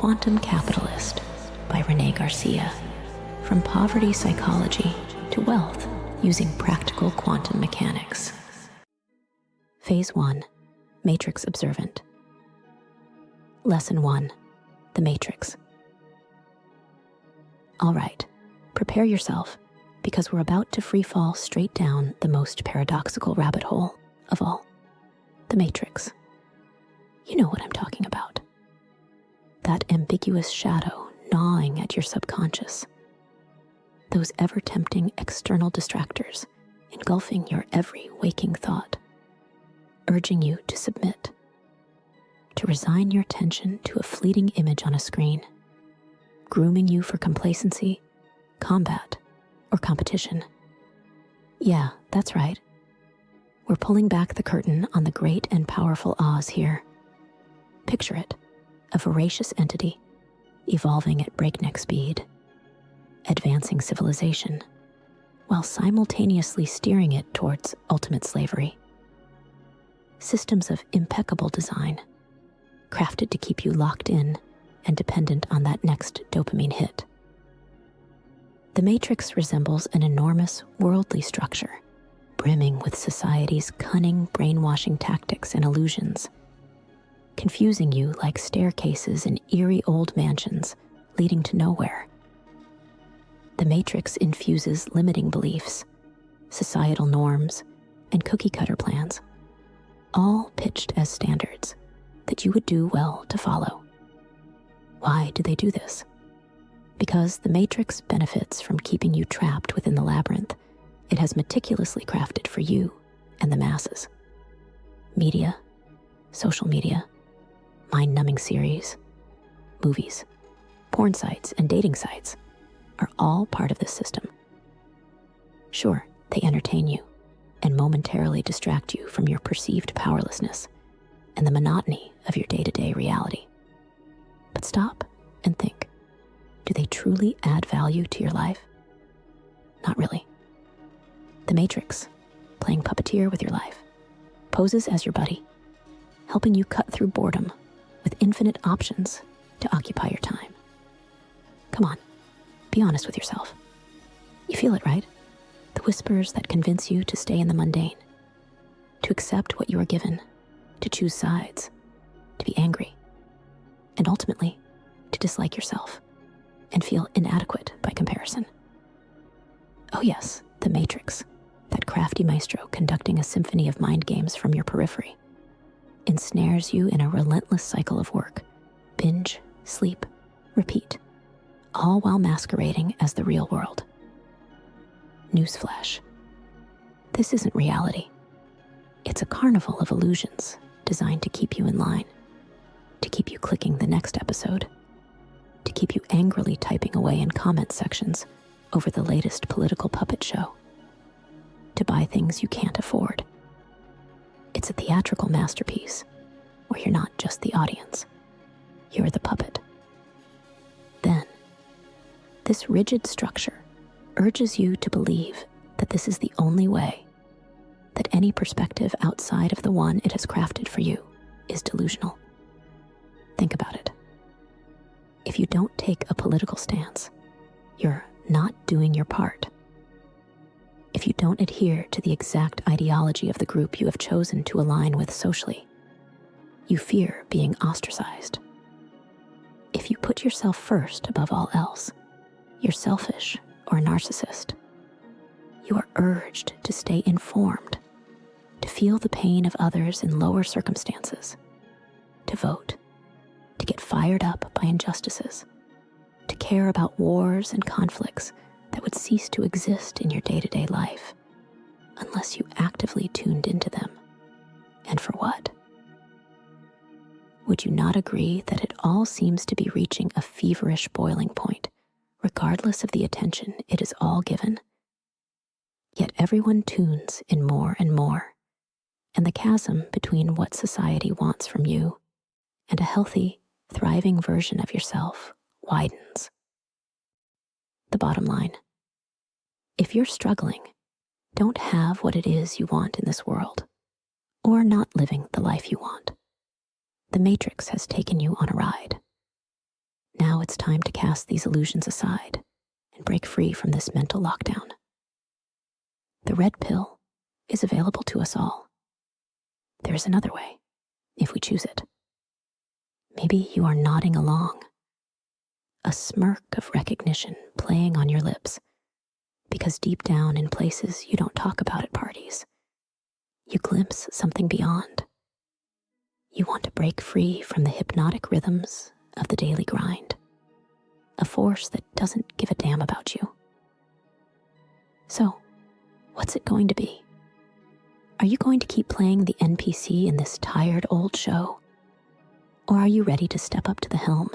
Quantum Capitalist by Renee Garcia. From poverty psychology to wealth using practical quantum mechanics. Phase 1, Matrix Observant. Lesson 1, The Matrix. All right, prepare yourself, because we're about to free fall straight down the most paradoxical rabbit hole of all, the Matrix. You know what I'm talking about. That ambiguous shadow gnawing at your subconscious. Those ever-tempting external distractors engulfing your every waking thought, urging you to submit, to resign your attention to a fleeting image on a screen, grooming you for complacency, combat, or competition. Yeah, that's right. We're pulling back the curtain on the great and powerful Oz here. Picture it, a voracious entity, evolving at breakneck speed, advancing civilization, while simultaneously steering it towards ultimate slavery. Systems of impeccable design, crafted to keep you locked in and dependent on that next dopamine hit. The Matrix resembles an enormous worldly structure, brimming with society's cunning brainwashing tactics and illusions, confusing you like staircases in eerie old mansions leading to nowhere. The Matrix infuses limiting beliefs, societal norms, and cookie-cutter plans, all pitched as standards that you would do well to follow. Why do they do this? Because the Matrix benefits from keeping you trapped within the labyrinth it has meticulously crafted for you and the masses. Media, social media, mind-numbing series, movies, porn sites, and dating sites are all part of this system. Sure, they entertain you and momentarily distract you from your perceived powerlessness and the monotony of your day-to-day reality. But stop and think. Do they truly add value to your life? Not really. The Matrix, playing puppeteer with your life, poses as your buddy, helping you cut through boredom with infinite options to occupy your time. Come on, be honest with yourself. You feel it, right? The whispers that convince you to stay in the mundane, to accept what you are given, to choose sides, to be angry, and ultimately to dislike yourself and feel inadequate by comparison. Oh yes, the Matrix, that crafty maestro conducting a symphony of mind games from your periphery, ensnares you in a relentless cycle of work, binge, sleep, repeat, all while masquerading as the real world. Newsflash. This isn't reality. It's a carnival of illusions designed to keep you in line, to keep you clicking the next episode, to keep you angrily typing away in comment sections over the latest political puppet show, to buy things you can't afford. It's a theatrical masterpiece where you're not just the audience, you're the puppet. Then, this rigid structure urges you to believe that this is the only way, that any perspective outside of the one it has crafted for you is delusional. Think about it. If you don't take a political stance, you're not doing your part. If you don't adhere to the exact ideology of the group you have chosen to align with socially, you fear being ostracized. If you put yourself first above all else, you're selfish or a narcissist. You are urged to stay informed, to feel the pain of others in lower circumstances, to vote, to get fired up by injustices, to care about wars and conflicts that would cease to exist in your day-to-day life unless you actively tuned into them. And for what? Would you not agree that it all seems to be reaching a feverish boiling point, regardless of the attention it is all given? Yet everyone tunes in more and more, and the chasm between what society wants from you and a healthy, thriving version of yourself widens. The bottom line: if you're struggling, don't have what it is you want in this world, or not living the life you want, the Matrix has taken you on a ride. it's time to cast these illusions aside and break free from this mental lockdown. The red pill is available to us all. There is another way, if we choose it. Maybe you are nodding along, a smirk of recognition playing on your lips, because deep down in places you don't talk about at parties, you glimpse something beyond. You want to break free from the hypnotic rhythms of the daily grind, a force that doesn't give a damn about you. So, what's it going to be? Are you going to keep playing the NPC in this tired old show? Or are you ready to step up to the helm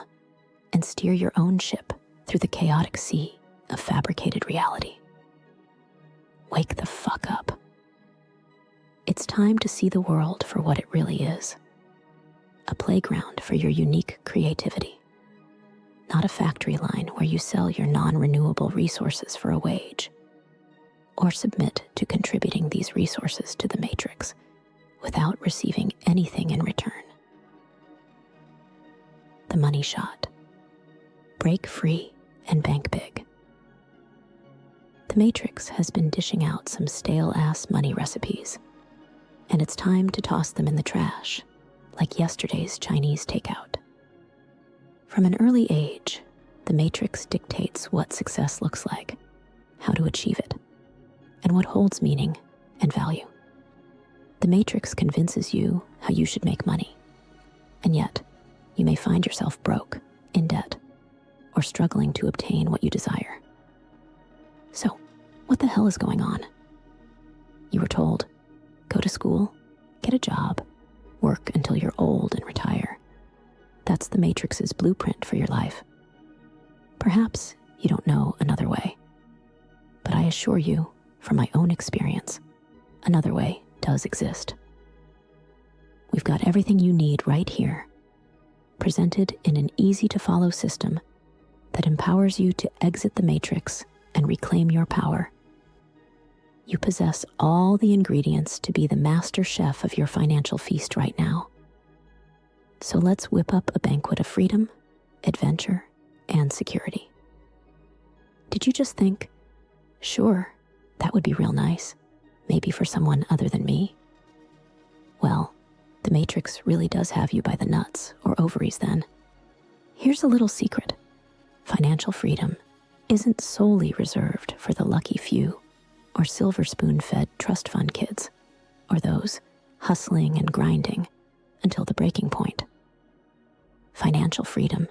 and steer your own ship through the chaotic sea of fabricated reality? Wake the fuck up. It's time to see the world for what it really is. A playground for your unique creativity. Not a factory line where you sell your non-renewable resources for a wage, or submit to contributing these resources to the matrix without receiving anything in return. The money shot. Break free and bank big. The matrix has been dishing out some stale-ass money recipes, and it's time to toss them in the trash, like yesterday's Chinese takeout. From an early age, the matrix dictates what success looks like, how to achieve it, and what holds meaning and value. The matrix convinces you how you should make money, and yet you may find yourself broke, in debt, or struggling to obtain what you desire. So, what the hell is going on? You were told, go to school, get a job, work until you're old and retire. That's the matrix's blueprint for your life. Perhaps you don't know another way, but I assure you, from my own experience, another way does exist. We've got everything you need right here, presented in an easy-to-follow system that empowers you to exit the matrix and reclaim your power. You possess all the ingredients to be the master chef of your financial feast right now. So let's whip up a banquet of freedom, adventure, and security. Did you just think, sure, that would be real nice, maybe for someone other than me? Well, the matrix really does have you by the nuts or ovaries then. Here's a little secret. Financial freedom isn't solely reserved for the lucky few or silver spoon-fed trust fund kids, or those hustling and grinding until the breaking point. Financial freedom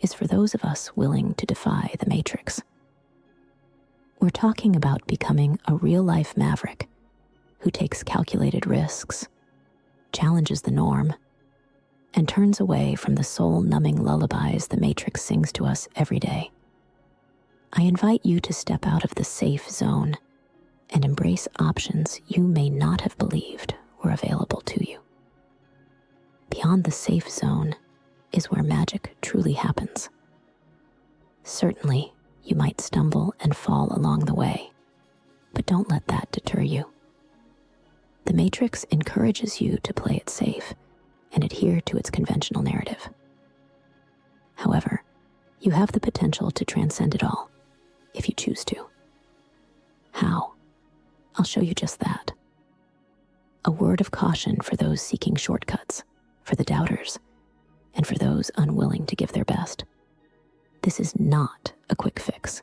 is for those of us willing to defy the matrix. We're talking about becoming a real-life maverick who takes calculated risks, challenges the norm, and turns away from the soul-numbing lullabies the matrix sings to us every day. I invite you to step out of the safe zone and embrace options you may not have believed were available to you. Beyond the safe zone is where magic truly happens. Certainly, you might stumble and fall along the way, but don't let that deter you. The matrix encourages you to play it safe and adhere to its conventional narrative. However, you have the potential to transcend it all, if you choose to. How? I'll show you just that. A word of caution for those seeking shortcuts, for the doubters, and for those unwilling to give their best. This is not a quick fix.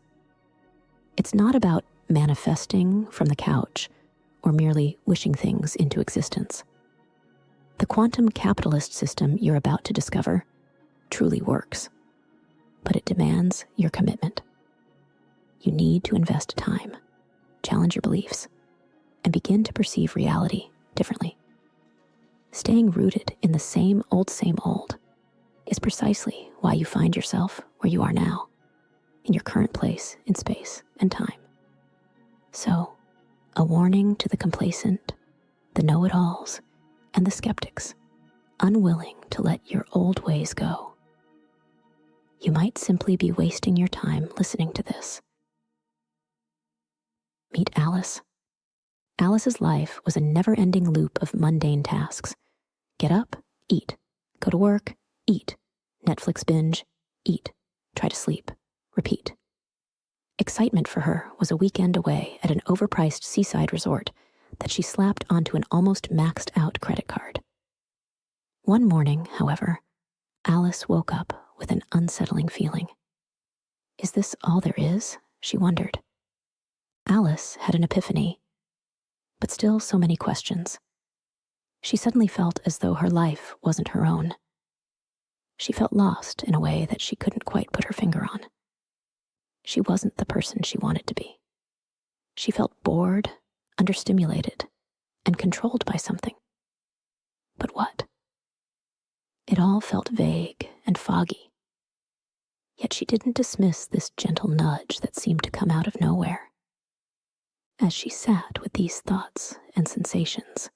It's not about manifesting from the couch or merely wishing things into existence. The quantum capitalist system you're about to discover truly works, but it demands your commitment. You need to invest time, challenge your beliefs, and begin to perceive reality differently. Staying rooted in the same old is precisely why you find yourself where you are now, in your current place in space and time. So, a warning to the complacent, the know-it-alls, and the skeptics, unwilling to let your old ways go. You might simply be wasting your time listening to this. Meet Alice. Alice's life was a never-ending loop of mundane tasks. Get up, eat. Go to work, eat. Netflix binge, eat. try to sleep, repeat. Excitement for her was a weekend away at an overpriced seaside resort that she slapped onto an almost maxed out credit card. One morning, however, Alice woke up with an unsettling feeling. Is this all there is? She wondered. Alice had an epiphany, but still so many questions. She suddenly felt as though her life wasn't her own. She felt lost in a way that she couldn't quite put her finger on. She wasn't the person she wanted to be. She felt bored, understimulated, and controlled by something. But what? It all felt vague and foggy. Yet she didn't dismiss this gentle nudge that seemed to come out of nowhere. As she sat with these thoughts and sensations,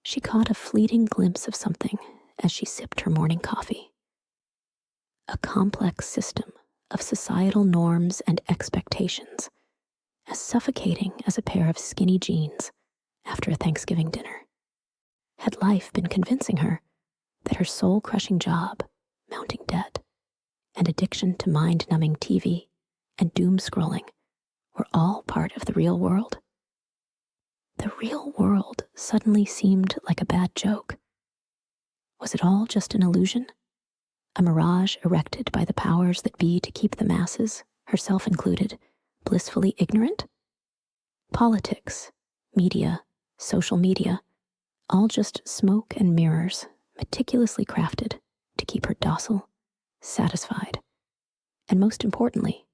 she caught a fleeting glimpse of something as she sipped her morning coffee. A complex system of societal norms and expectations, as suffocating as a pair of skinny jeans after a Thanksgiving dinner. Had life been convincing her that her soul-crushing job, mounting debt, and addiction to mind-numbing TV and doom scrolling were all part of the real world? The real world suddenly seemed like a bad joke. Was it all just an illusion? A mirage erected by the powers that be to keep the masses, herself included, blissfully ignorant? Politics, media, social media, all just smoke and mirrors meticulously crafted to keep her docile, satisfied, and most importantly,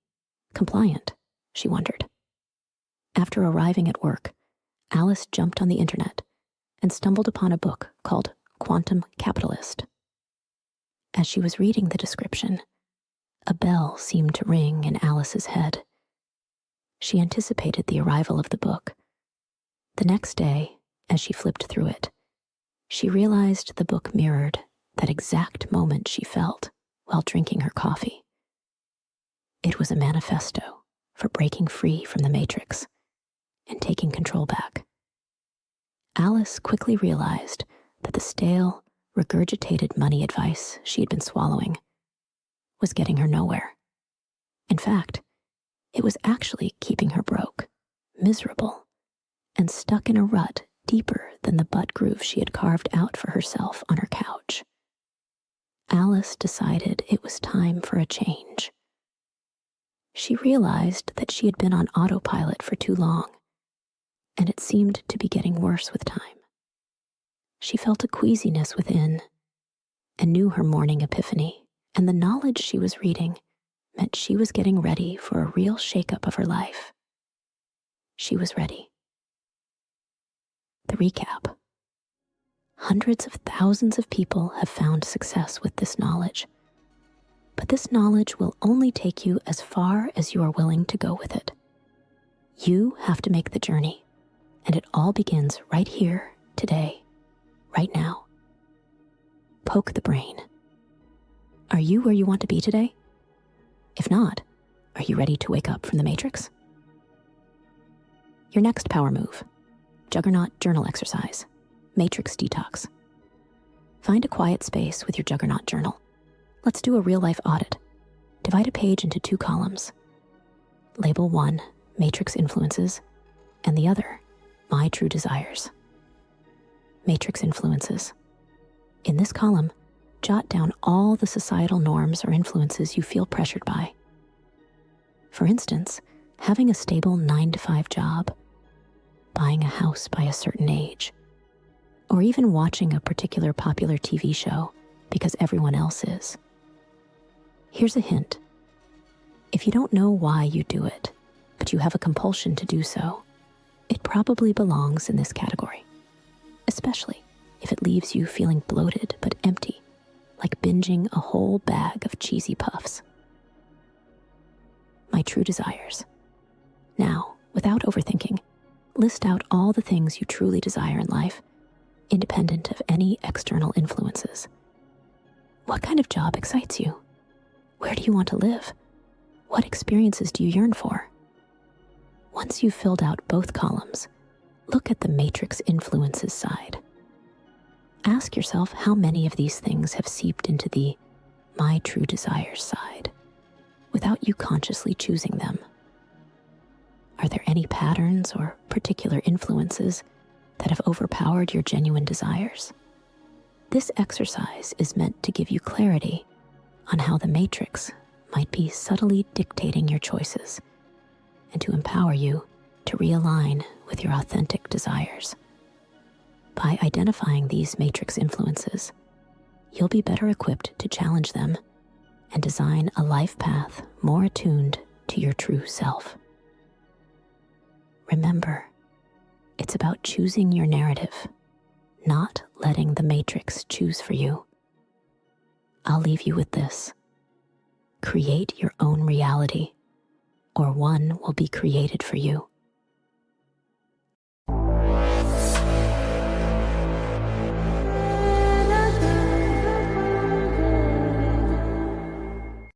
compliant, she wondered. After arriving at work, Alice jumped on the internet and stumbled upon a book called Quantum Capitalist. As she was reading the description, a bell seemed to ring in Alice's head. She anticipated the arrival of the book. The next day, as she flipped through it, she realized the book mirrored that exact moment she felt while drinking her coffee. It was a manifesto for breaking free from the matrix and taking control back. Alice quickly realized that the stale, regurgitated money advice she had been swallowing was getting her nowhere. In fact, it was actually keeping her broke, miserable, and stuck in a rut deeper than the butt groove she had carved out for herself on her couch. Alice decided it was time for a change. She realized that she had been on autopilot for too long, and it seemed to be getting worse with time. She felt a queasiness within and knew her morning epiphany, and the knowledge she was reading meant she was getting ready for a real shakeup of her life. She was ready. The recap. Hundreds of thousands of people have found success with this knowledge, but this knowledge will only take you as far as you are willing to go with it. You have to make the journey, and it all begins right here, today, right now. Poke the brain. Are you where you want to be today? If not, are you ready to wake up from the matrix? Your next power move. Juggernaut journal exercise. Matrix detox. Find a quiet space with your Juggernaut journal. Let's do a real-life audit. Divide a page into 2 columns. Label 1, Matrix Influences, and the other, My True Desires. Matrix Influences. In this column, jot down all the societal norms or influences you feel pressured by. For instance, having a stable 9-to-5 job, buying a house by a certain age, or even watching a particular popular TV show because everyone else is. Here's a hint. If you don't know why you do it, but you have a compulsion to do so, it probably belongs in this category, especially if it leaves you feeling bloated but empty, like binging a whole bag of cheesy puffs. My true desires. Now, without overthinking, list out all the things you truly desire in life, independent of any external influences. What kind of job excites you? Where do you want to live? What experiences do you yearn for? Once you've filled out both columns, look at the matrix influences side. Ask yourself how many of these things have seeped into the My True Desires side. without you consciously choosing them. Are there any patterns or particular influences that have overpowered your genuine desires? This exercise is meant to give you clarity on how the matrix might be subtly dictating your choices and to empower you to realign with your authentic desires. By identifying these matrix influences, you'll be better equipped to challenge them and design a life path more attuned to your true self. Remember, it's about choosing your narrative, not letting the matrix choose for you. I'll leave you with this. Create your own reality, or one will be created for you.